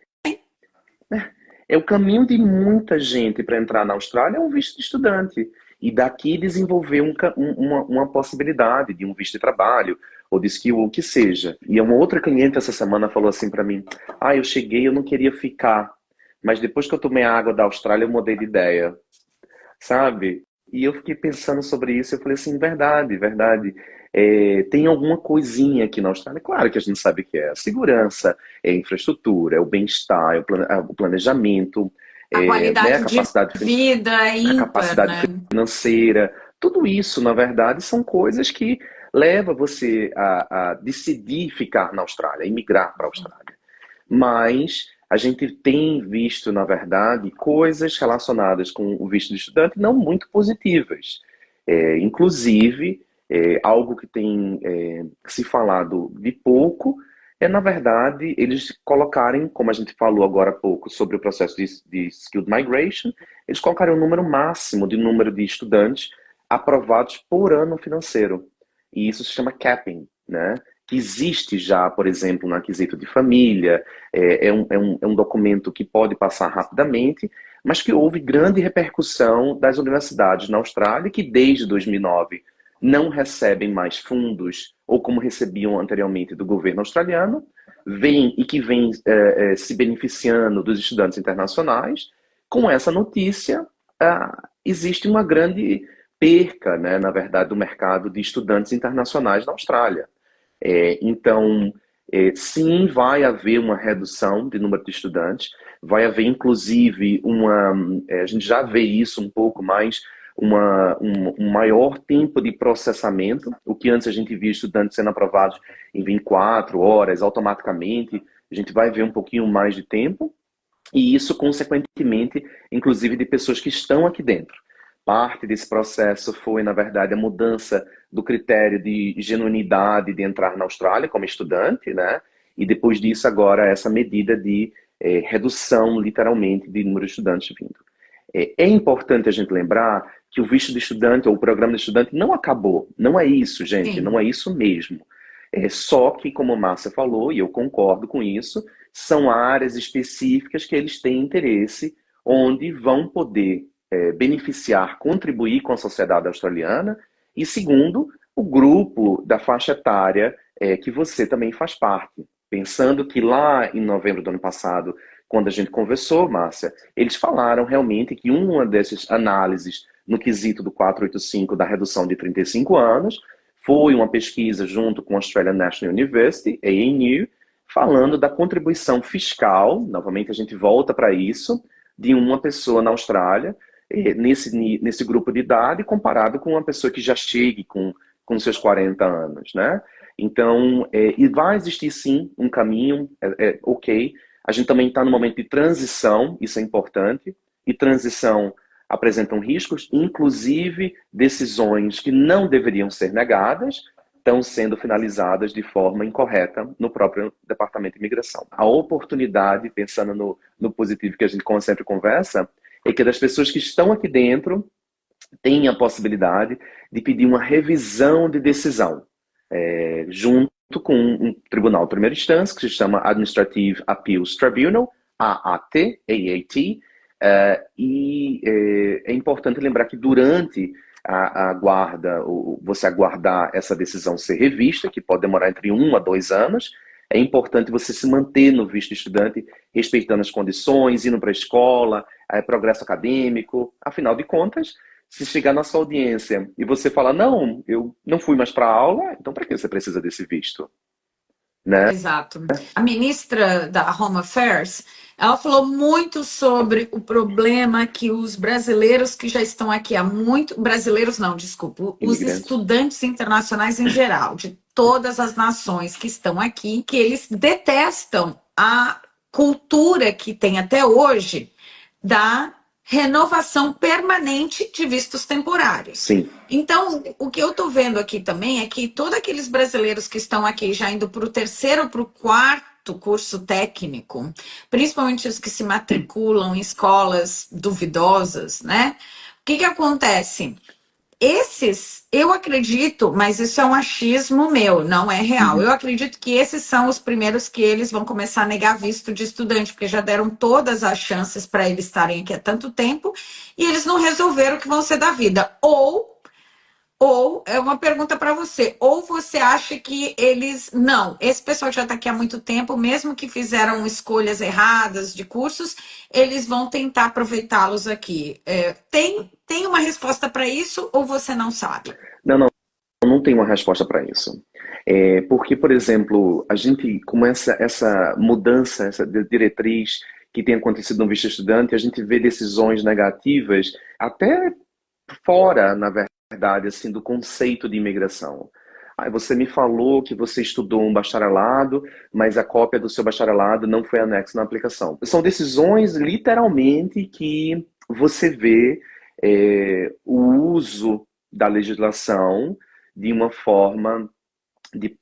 É o caminho de muita gente para entrar na Austrália é um visto de estudante. E daqui desenvolver uma possibilidade de um visto de trabalho, ou de skill, ou o que seja. E uma outra cliente essa semana falou assim para mim: eu cheguei, eu não queria ficar, mas depois que eu tomei a água da Austrália, eu mudei de ideia, sabe? E eu fiquei pensando sobre isso, eu falei assim, verdade, verdade. Tem alguma coisinha aqui na Austrália, claro que a gente sabe que é a segurança, é a infraestrutura, é o bem-estar, é o planejamento, A né, qualidade de vida é a ímpar, capacidade né? financeira, tudo isso, na verdade, são coisas que levam você a decidir ficar na Austrália, a emigrar para a Austrália. Mas a gente tem visto, na verdade, coisas relacionadas com o visto de estudante não muito positivas. Inclusive, algo que tem se falado de pouco é, na verdade, eles colocarem, como a gente falou agora há pouco sobre o processo de Skilled Migration, eles colocarem um número máximo de número de estudantes aprovados por ano financeiro. E isso se chama capping, né? Que existe já, por exemplo, no aquisito de família, é um documento que pode passar rapidamente, mas que houve grande repercussão das universidades na Austrália, que desde 2009 não recebem mais fundos, ou como recebiam anteriormente do governo australiano, que vem se beneficiando dos estudantes internacionais. Com essa notícia, existe uma grande perca, né, na verdade, do mercado de estudantes internacionais na Austrália. Então, sim, vai haver uma redução de número de estudantes, vai haver, inclusive, a gente já vê isso um pouco mais, um maior tempo de processamento, o que antes a gente via estudantes sendo aprovados em 24 horas, automaticamente, a gente vai ver um pouquinho mais de tempo, e isso, consequentemente, inclusive de pessoas que estão aqui dentro. Parte desse processo foi, na verdade, a mudança do critério de genuinidade de entrar na Austrália como estudante, né? E depois disso, agora, essa medida de redução, literalmente, de número de estudantes vindo. É importante a gente lembrar que o visto de estudante ou o programa de estudante não acabou. Não é isso, gente, Sim. não é isso mesmo. É só que, como a Márcia falou, e eu concordo com isso, são áreas específicas que eles têm interesse, onde vão poder beneficiar, contribuir com a sociedade australiana, e segundo, o grupo da faixa etária que você também faz parte. Pensando que lá em novembro do ano passado, quando a gente conversou, Márcia, eles falaram realmente que uma dessas análises no quesito do 485 da redução de 35 anos foi uma pesquisa junto com a Australian National University, ANU, falando da contribuição fiscal, novamente a gente volta para isso, de uma pessoa na Austrália, nesse grupo de idade, comparado com uma pessoa que já chegue com seus 40 anos, né? Então, e vai existir sim um caminho, ok. A gente também está no momento de transição, isso é importante, e transição apresentam riscos, inclusive decisões que não deveriam ser negadas, estão sendo finalizadas de forma incorreta no próprio Departamento de Imigração. A oportunidade, pensando no positivo que a gente como sempre conversa, é que das pessoas que estão aqui dentro têm a possibilidade de pedir uma revisão de decisão, junto com um tribunal de primeira instância, que se chama Administrative Appeals Tribunal, AAT, e é importante lembrar que durante a guarda, você aguardar essa decisão ser revista, que pode demorar entre 1 a 2 anos, é importante você se manter no visto de estudante, respeitando as condições, indo para a escola, progresso acadêmico. Afinal de contas, se chegar na sua audiência e você falar, não, eu não fui mais para a aula, então para que você precisa desse visto? Né? Exato. A ministra da Home Affairs, ela falou muito sobre o problema que os brasileiros que já estão aqui há muito... Brasileiros não, desculpa. Os estudantes internacionais em geral, de todas as nações que estão aqui, que eles detestam a cultura que tem até hoje da renovação permanente de vistos temporários. Sim. Então, o que eu estou vendo aqui também é que todos aqueles brasileiros que estão aqui já indo para o 3º ou para o 4º curso técnico, principalmente os que se matriculam em escolas duvidosas, né? O que acontece? Esses, eu acredito, mas isso é um achismo meu, não é real. Eu acredito que esses são os primeiros que eles vão começar a negar visto de estudante, porque já deram todas as chances para eles estarem aqui há tanto tempo e eles não resolveram o que vão ser da vida. Ou é uma pergunta para você, ou você acha que eles... Não, esse pessoal já está aqui há muito tempo, mesmo que fizeram escolhas erradas de cursos, eles vão tentar aproveitá-los aqui. Tem uma resposta para isso ou você não sabe? Não tem uma resposta para isso. Porque, por exemplo, a gente, com essa mudança, essa diretriz que tem acontecido no visto estudante, a gente vê decisões negativas até fora, na verdade, assim, do conceito de imigração. Aí você me falou que você estudou um bacharelado, mas a cópia do seu bacharelado não foi anexa na aplicação. São decisões, literalmente, que você vê o uso da legislação de uma forma de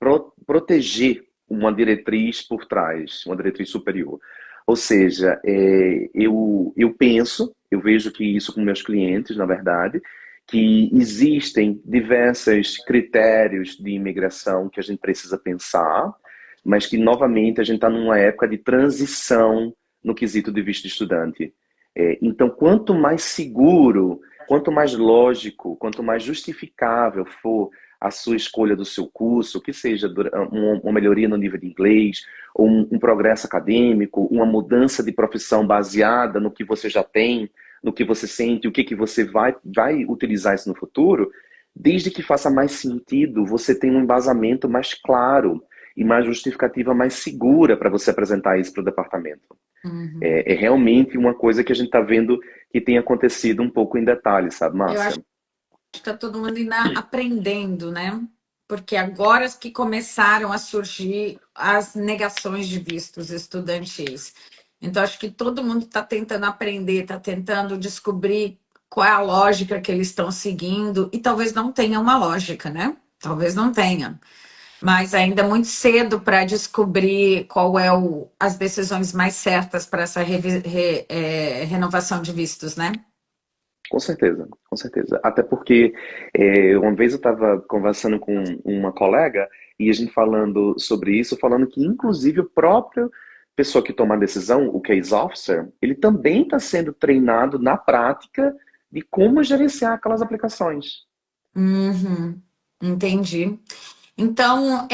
proteger uma diretriz por trás, uma diretriz superior. Ou seja, eu vejo que isso com meus clientes, na verdade, que existem diversos critérios de imigração que a gente precisa pensar, mas que, novamente, a gente está numa época de transição no quesito de visto de estudante. Então, quanto mais seguro, quanto mais lógico, quanto mais justificável for a sua escolha do seu curso, que seja uma melhoria no nível de inglês, ou um progresso acadêmico, uma mudança de profissão baseada no que você já tem, no que você sente, o que você vai utilizar isso no futuro, desde que faça mais sentido, você tem um embasamento mais claro e mais justificativa mais segura para você apresentar isso para o departamento. É realmente uma coisa que a gente está vendo que tem acontecido um pouco em detalhe, sabe, Márcia? Eu acho que está todo mundo ainda aprendendo, né? Porque agora que começaram a surgir as negações de vistos estudantis. Então, acho que todo mundo está tentando aprender, está tentando descobrir qual é a lógica que eles estão seguindo, e talvez não tenha uma lógica, né? Talvez não tenha. Mas ainda é muito cedo para descobrir qual é as decisões mais certas para essa renovação de vistos, né? Com certeza, com certeza. Até porque uma vez eu estava conversando com uma colega e a gente falando sobre isso, falando que inclusive o próprio pessoa que toma a decisão, o case officer, ele também está sendo treinado na prática de como gerenciar aquelas aplicações. Uhum, entendi. Então,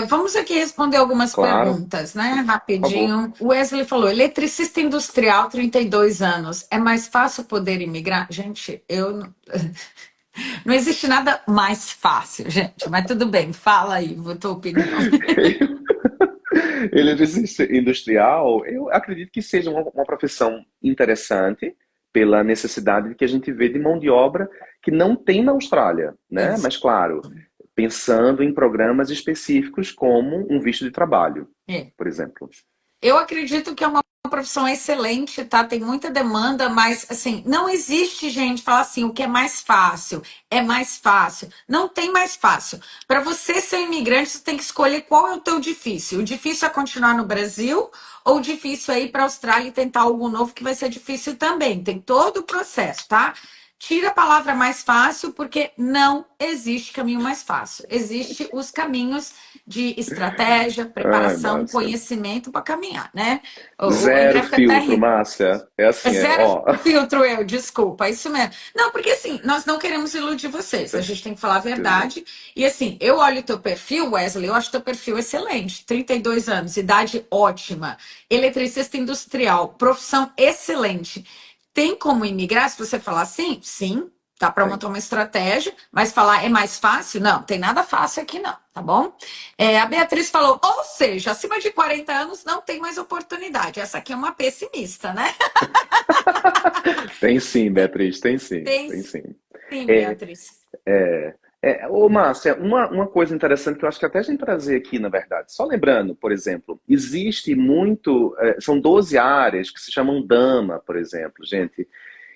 vamos aqui responder algumas Claro, perguntas, né? por favor. Rapidinho. O Wesley falou: eletricista industrial, 32 anos. É mais fácil poder imigrar? Gente, não existe nada mais fácil, gente, mas tudo bem, fala aí a tua opinião. Eletricista industrial, eu acredito que seja uma profissão interessante pela necessidade que a gente vê de mão de obra que não tem na Austrália, né? Isso. Mas claro, pensando em programas específicos como um visto de trabalho, É. por exemplo. Eu acredito que é uma profissão excelente, tá? Tem muita demanda, mas assim, não existe, gente, falar assim, o que é mais fácil? É mais fácil. Não tem mais fácil. Para você ser um imigrante, você tem que escolher qual é o teu difícil. O difícil é continuar no Brasil ou o difícil é ir para a Austrália e tentar algo novo que vai ser difícil também. Tem todo o processo, tá? Tira a palavra mais fácil, porque não existe caminho mais fácil. Existem os caminhos de estratégia, Ai, preparação, Márcia. conhecimento para caminhar, né? O André Zero fica até filtro, rindo. Márcia. É assim, Zero ó. filtro eu, desculpa, isso mesmo. Não, porque assim, nós não queremos iludir vocês, a gente tem que falar a verdade. E assim, eu olho o teu perfil, Wesley, eu acho teu perfil excelente. 32 anos, idade ótima, eletricista industrial, profissão excelente. Tem como imigrar, se você falar assim? Sim, dá para Tem. montar uma estratégia, mas falar é mais fácil? Não, tem nada fácil aqui não, tá bom? A Beatriz falou, ou seja, acima de 40 anos não tem mais oportunidade. Essa aqui é uma pessimista, né? Tem sim, Beatriz, tem sim, Tem tem sim. sim, É, Beatriz. Ô, Márcia, uma coisa interessante que eu acho que até a gente trazer aqui, na verdade, só lembrando, por exemplo, existe muito, são 12 áreas que se chamam Dama, por exemplo, gente,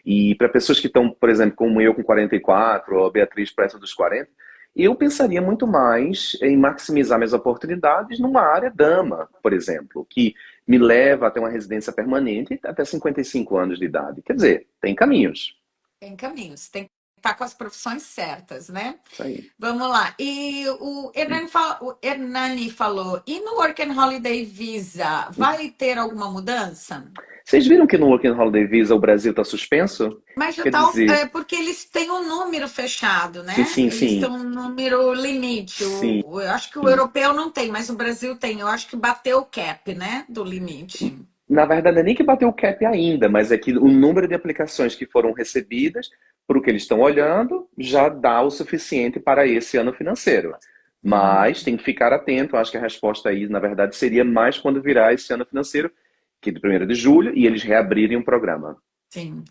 e para pessoas que estão, por exemplo, como eu com 44, ou a Beatriz perto dos 40, eu pensaria muito mais em maximizar minhas oportunidades numa área Dama, por exemplo, que me leva até uma residência permanente até 55 anos de idade. Quer dizer, tem caminhos. Tem caminhos, tem que estar com as profissões certas, né? Isso aí. Vamos lá. E o Hernani falou, e no Work and Holiday Visa, vai ter alguma mudança? Vocês viram que no Working Holiday Visa o Brasil está suspenso? Mas já Quer tá, dizer, porque eles têm um número fechado, sim, né? sim, Eles têm sim, um número limite. sim. Eu acho que o europeu não tem, mas o Brasil tem. Eu acho que bateu o cap, né? Do limite. Na verdade, não é nem que bateu o cap ainda, mas é que o número de aplicações que foram recebidas, para o que eles estão olhando, já dá o suficiente para esse ano financeiro. Mas tem que ficar atento, eu acho que a resposta aí, na verdade, seria mais quando virar esse ano financeiro, que é de 1º de julho, e eles reabrirem o programa. Sim.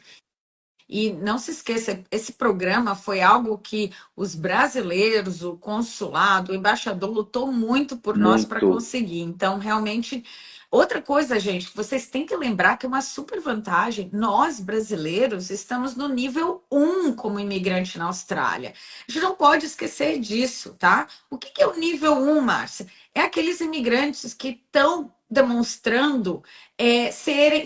E não se esqueça, esse programa foi algo que os brasileiros, o consulado, o embaixador lutou muito por nós para Muito, conseguir. Então, realmente, outra coisa, gente, que vocês têm que lembrar que é uma super vantagem, nós brasileiros estamos no nível 1 como imigrante na Austrália. A gente não pode esquecer disso, tá? O que é o nível 1, Márcia? É aqueles imigrantes que estão demonstrando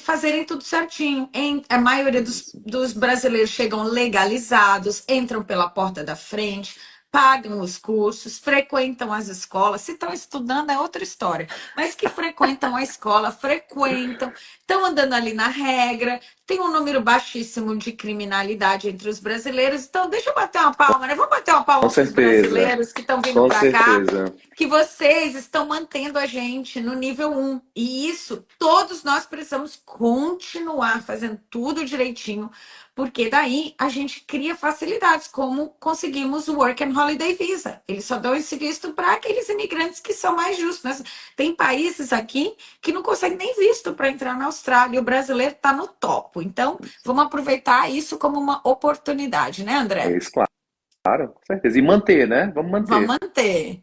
fazerem tudo certinho. A maioria dos brasileiros chegam legalizados, entram pela porta da frente, pagam os cursos, frequentam as escolas. Se estão estudando é outra história, mas que frequentam a escola, estão andando ali na regra, tem um número baixíssimo de criminalidade entre os brasileiros. Então, deixa eu bater uma palma, né? Vamos bater uma com palma para os certeza, brasileiros que estão vindo com para cá, certeza. que vocês estão mantendo a gente no nível 1. E isso, todos nós precisamos continuar fazendo tudo direitinho, porque daí a gente cria facilidades, como conseguimos o Work and Holiday Visa. Eles só dão esse visto para aqueles imigrantes que são mais justos. Tem países aqui que não conseguem nem visto para entrar na Austrália, e o brasileiro está no topo. Então, vamos aproveitar isso como uma oportunidade, né, É André? isso, claro, com certeza. E manter, né? Vamos Vamos manter. manter.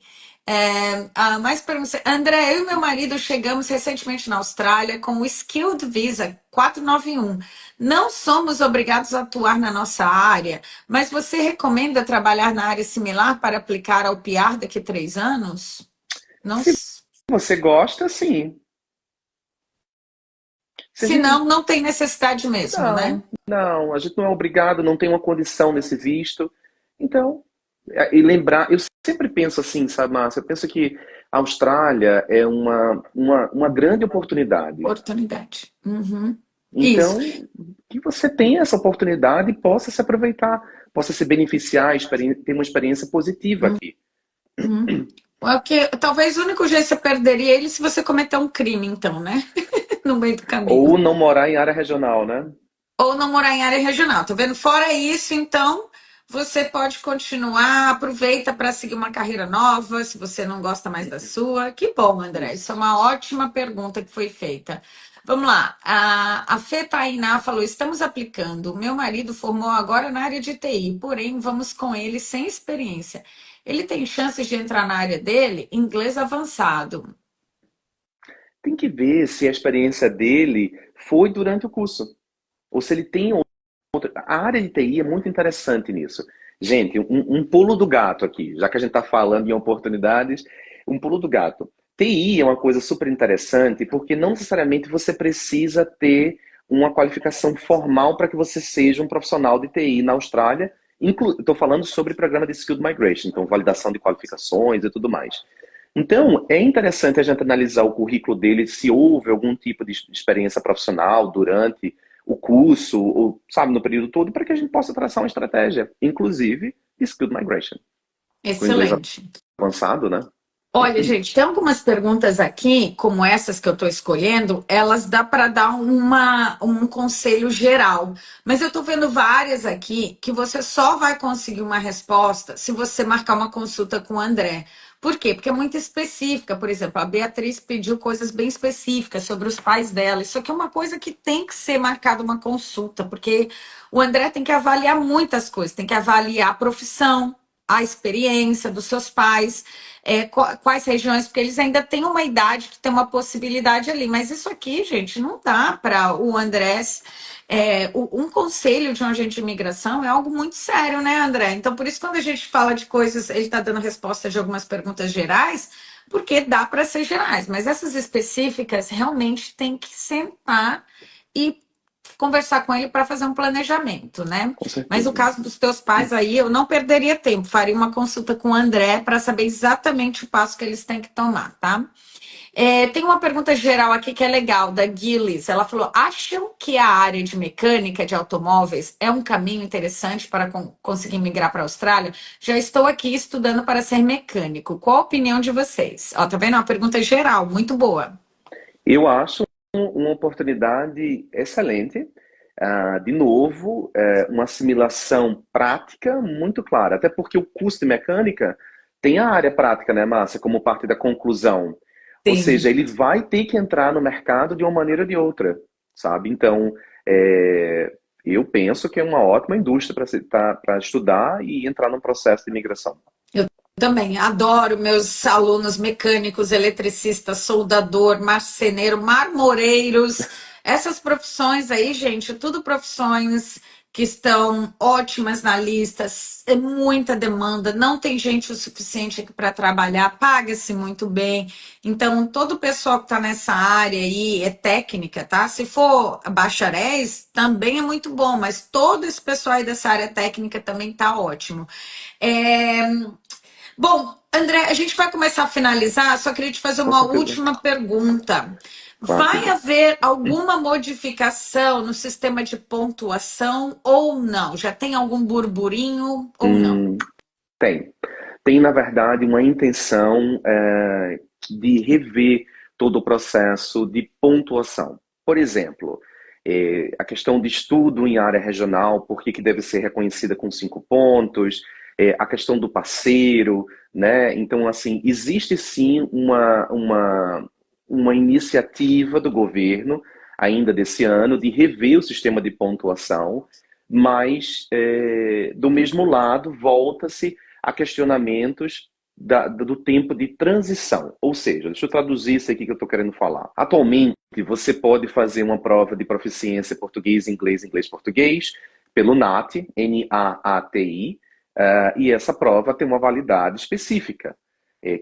Mais perguntas. André, eu e meu marido chegamos recentemente na Austrália com o Skilled Visa 491. Não somos obrigados a atuar na nossa área, mas você recomenda trabalhar na área similar para aplicar ao PR daqui a 3 anos? Não, Se você gosta, sim. Se a se gente não, não tem necessidade mesmo, né? não, a gente não é obrigado, não tem uma condição nesse visto. Então, e lembrar, eu sempre penso assim, sabe, Márcia? Eu penso que a Austrália é uma grande oportunidade. Oportunidade. Uhum. Isso. Então, que você tenha essa oportunidade e possa se aproveitar, possa se beneficiar, ter uma experiência positiva aqui. Uhum. Porque talvez o único jeito que você perderia ele se você cometer um crime, então, né? No meio do Ou caminho. não morar em área regional, né? Ou não morar em área regional. Tá vendo? Fora isso, então, você pode continuar, aproveita para seguir uma carreira nova, se você não gosta mais da sua. Que bom, André. Isso é uma ótima pergunta que foi feita. Vamos lá. A Fê Tainá falou: estamos aplicando. Meu marido formou agora na área de TI, porém, vamos com ele sem experiência. Ele tem chances de entrar na área dele? Inglês avançado. Tem que ver se a experiência dele foi durante o curso. Ou se ele tem outra. A área de TI é muito interessante nisso. Gente, um pulo do gato aqui, já que a gente está falando em oportunidades, um pulo do gato. TI é uma coisa super interessante porque não necessariamente você precisa ter uma qualificação formal para que você seja um profissional de TI na Austrália. Estou falando sobre programa de Skilled Migration, então validação de qualificações e tudo mais. Então, é interessante a gente analisar o currículo dele, se houve algum tipo de experiência profissional durante o curso, ou, sabe, no período todo, para que a gente possa traçar uma estratégia, inclusive de Skilled Migration. Com inglês Excelente. avançado, né? Olha, gente, tem algumas perguntas aqui, como essas que eu estou escolhendo, elas dá para dar um conselho geral. Mas eu estou vendo várias aqui que você só vai conseguir uma resposta se você marcar uma consulta com o André. Por quê? Porque é muito específica. Por exemplo, a Beatriz pediu coisas bem específicas sobre os pais dela. Isso aqui é uma coisa que tem que ser marcada uma consulta, porque o André tem que avaliar muitas coisas, tem que avaliar a profissão, a experiência dos seus pais, quais regiões, porque eles ainda têm uma idade que tem uma possibilidade ali. Mas isso aqui, gente, não dá para o Andrés. Um conselho de um agente de imigração é algo muito sério, né, André? Então, por isso, quando a gente fala de coisas, ele está dando resposta de algumas perguntas gerais, porque dá para ser gerais, mas essas específicas realmente tem que sentar e conversar com ele para fazer um planejamento, né? Com Mas o certeza. caso dos teus pais aí, eu não perderia tempo, faria uma consulta com o André para saber exatamente o passo que eles têm que tomar, tá? Tem uma pergunta geral aqui que é legal, da Gilles. Ela falou: acham que a área de mecânica de automóveis é um caminho interessante para conseguir migrar para a Austrália? Já estou aqui estudando para ser mecânico. Qual a opinião de vocês? Ó, tá vendo? É uma pergunta geral, muito boa. Eu acho uma oportunidade excelente. De novo, uma assimilação prática muito clara, até porque o curso de mecânica tem a área prática, né, Márcia, como parte da conclusão. Ou Sim. seja, ele vai ter que entrar no mercado de uma maneira ou de outra, sabe? Então, eu penso que é uma ótima indústria para estudar e entrar num processo de imigração. Também adoro meus alunos mecânicos, eletricistas, soldador, marceneiro, marmoreiros. Essas profissões aí, gente, tudo profissões que estão ótimas na lista, é muita demanda, não tem gente o suficiente aqui para trabalhar, paga-se muito bem. Então, todo o pessoal que está nessa área aí é técnica, tá? Se for bacharéis, também é muito bom, mas todo esse pessoal aí dessa área técnica também está ótimo. É, Bom, André, a gente vai começar a finalizar, só queria te fazer Com uma certeza. última pergunta. Claro, Vai diga. haver alguma modificação no sistema de pontuação ou não? Já tem algum burburinho ou não? Tem. Tem, na verdade, uma intenção de rever todo o processo de pontuação. Por exemplo, a questão de estudo em área regional, por que deve ser reconhecida com 5 pontos, a questão do parceiro, né? Então, assim, existe sim uma iniciativa do governo, ainda desse ano, de rever o sistema de pontuação, mas, do mesmo lado, volta-se a questionamentos do tempo de transição. Ou seja, deixa eu traduzir isso aqui que eu estou querendo falar. Atualmente, você pode fazer uma prova de proficiência português, inglês, português, pelo NAATI, N-A-A-T-I, e essa prova tem uma validade específica,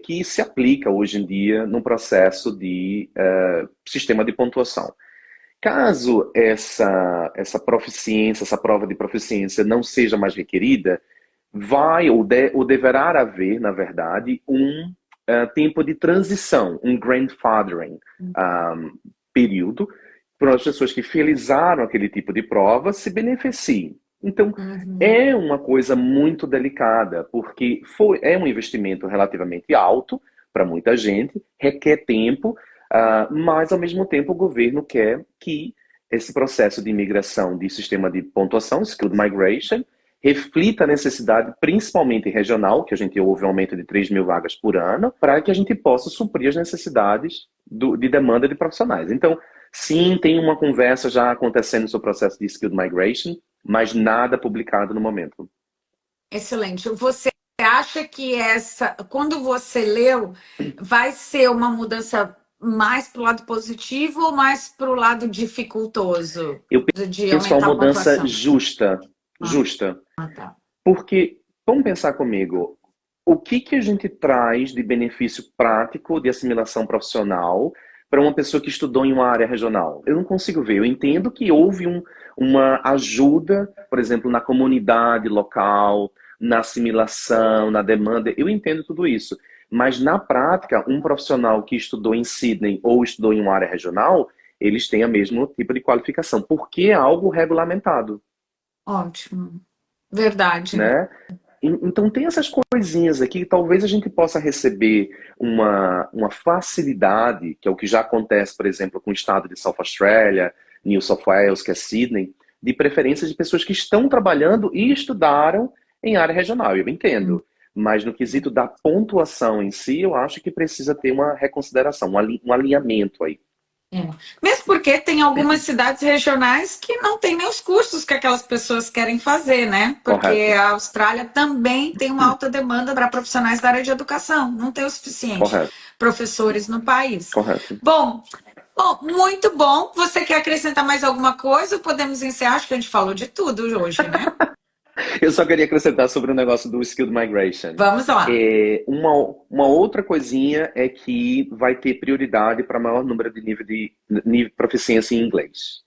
que se aplica hoje em dia no processo de sistema de pontuação. Caso essa proficiência, essa prova de proficiência não seja mais requerida, vai ou deverá haver, na verdade, um tempo de transição, um grandfathering período, para as pessoas que finalizaram aquele tipo de prova se beneficiem. Então, é uma coisa muito delicada, porque é um investimento relativamente alto para muita gente, requer tempo, mas, ao mesmo tempo, o governo quer que esse processo de imigração de sistema de pontuação, Skilled Migration, reflita a necessidade, principalmente regional, que a gente ouve um aumento de 3 mil vagas por ano, para que a gente possa suprir as necessidades de demanda de profissionais. Então, sim, tem uma conversa já acontecendo sobre o processo de Skilled Migration, mas nada publicado no momento. Excelente. Você acha que quando você leu, vai ser uma mudança mais para o lado positivo ou mais para o lado dificultoso? Eu penso que é uma mudança justa. Tá. Porque, vamos pensar comigo, o que a gente traz de benefício prático de assimilação profissional para uma pessoa que estudou em uma área regional? Eu não consigo ver. Eu entendo que houve uma ajuda, por exemplo, na comunidade local, na assimilação, na demanda. Eu entendo tudo isso. Mas, na prática, um profissional que estudou em Sydney ou estudou em uma área regional, eles têm o mesmo tipo de qualificação, porque é algo regulamentado. Ótimo. Verdade. Né? Então tem essas coisinhas aqui que talvez a gente possa receber uma facilidade, que é o que já acontece, por exemplo, com o estado de South Australia, New South Wales, que é Sydney, de preferência de pessoas que estão trabalhando e estudaram em área regional. Eu entendo. Mas no quesito da pontuação em si, eu acho que precisa ter uma reconsideração, um alinhamento aí. Mesmo porque tem algumas cidades regionais que não tem nem os cursos que aquelas pessoas querem fazer, né? Porque Correto. a Austrália também tem uma alta demanda para profissionais da área de educação. Não tem o suficiente professores no país. Correto. Bom, muito bom. Você quer acrescentar mais alguma coisa? Podemos encerrar? Acho que a gente falou de tudo hoje, né? Eu só queria acrescentar sobre o negócio do Skilled Migration. Vamos lá. Uma outra coisinha é que vai ter prioridade para maior número de nível de proficiência em inglês.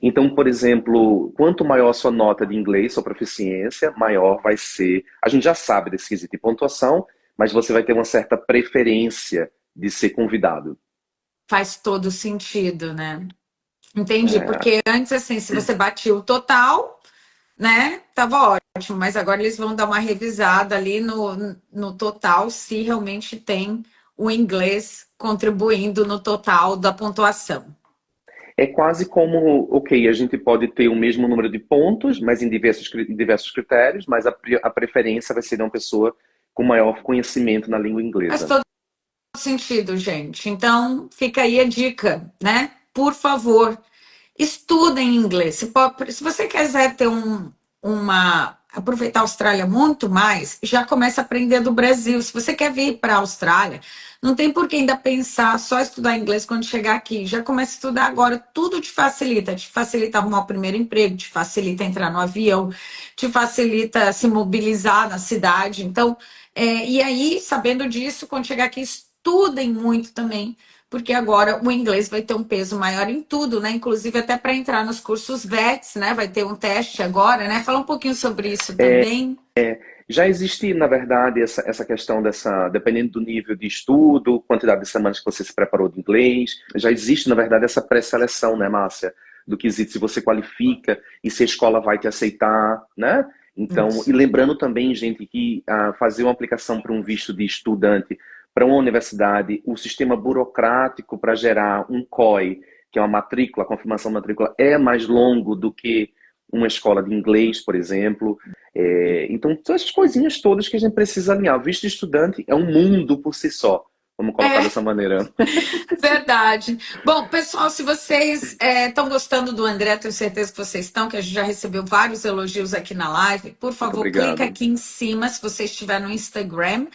Então, por exemplo, quanto maior a sua nota de inglês, sua proficiência, maior vai ser... A gente já sabe desse quesito de pontuação, mas você vai ter uma certa preferência de ser convidado. Faz todo sentido, né? Entendi, porque antes, assim, se você batia o total, né, tava ótimo, mas agora eles vão dar uma revisada ali no total, se realmente tem o inglês contribuindo no total da pontuação. É quase como, ok, a gente pode ter o mesmo número de pontos, mas em diversos critérios, mas a preferência vai ser de uma pessoa com maior conhecimento na língua inglesa. Faz todo sentido, gente. Então, fica aí a dica, né? Por favor, estudem inglês. Se você quiser ter aproveitar a Austrália muito mais, já começa a aprender do Brasil. Se você quer vir para a Austrália, não tem por que ainda pensar só estudar inglês quando chegar aqui. Já começa a estudar agora, tudo te facilita arrumar o primeiro emprego, te facilita entrar no avião, te facilita se mobilizar na cidade. Então, e aí, sabendo disso, quando chegar aqui, estudem muito também, porque agora o inglês vai ter um peso maior em tudo, né? Inclusive até para entrar nos cursos VETs, né? Vai ter um teste agora, né? Fala um pouquinho sobre isso também. Já existe, na verdade, essa questão dependendo do nível de estudo, quantidade de semanas que você se preparou de inglês, já existe, na verdade, essa pré-seleção, né, Márcia? Do quesito se você qualifica e se a escola vai te aceitar, né? Então, e lembrando também, gente, que fazer uma aplicação para um visto de estudante para uma universidade, o sistema burocrático para gerar um COI, que é uma matrícula, a confirmação de matrícula, é mais longo do que uma escola de inglês, por exemplo. Então, são essas coisinhas todas que a gente precisa alinhar. O visto de estudante é um mundo por si só. Vamos colocar dessa maneira. Verdade. Bom, pessoal, se vocês estão gostando do André, tenho certeza que vocês estão, que a gente já recebeu vários elogios aqui na live. Por Muito favor, clica obrigado. aqui em cima, se você estiver no Instagram,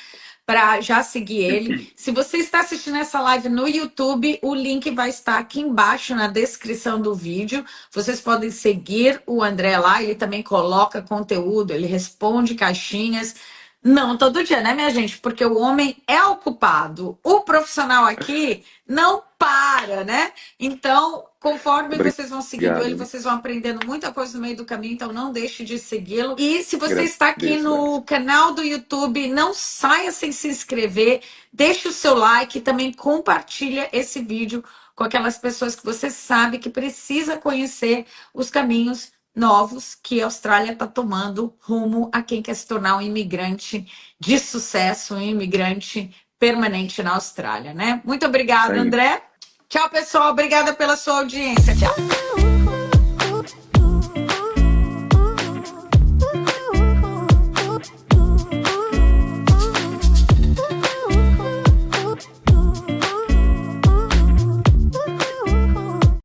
para já seguir ele. Se você está assistindo essa live no YouTube, o link vai estar aqui embaixo na descrição do vídeo. Vocês podem seguir o André lá, ele também coloca conteúdo, ele responde caixinhas. Não todo dia, né, minha gente? Porque o homem é ocupado. O profissional aqui não para, né? Então, conforme vocês vão seguindo ele, Obrigado. vocês vão aprendendo muita coisa no meio do caminho, então não deixe de segui-lo. E se você está aqui Agradeço, no canal do YouTube, não saia sem se inscrever, deixe o seu like e também compartilha esse vídeo com aquelas pessoas que você sabe que precisa conhecer os caminhos novos que a Austrália está tomando rumo a quem quer se tornar um imigrante de sucesso, um imigrante permanente na Austrália, né? Muito obrigada, Isso aí. André. Tchau, pessoal. Obrigada pela sua audiência. Tchau.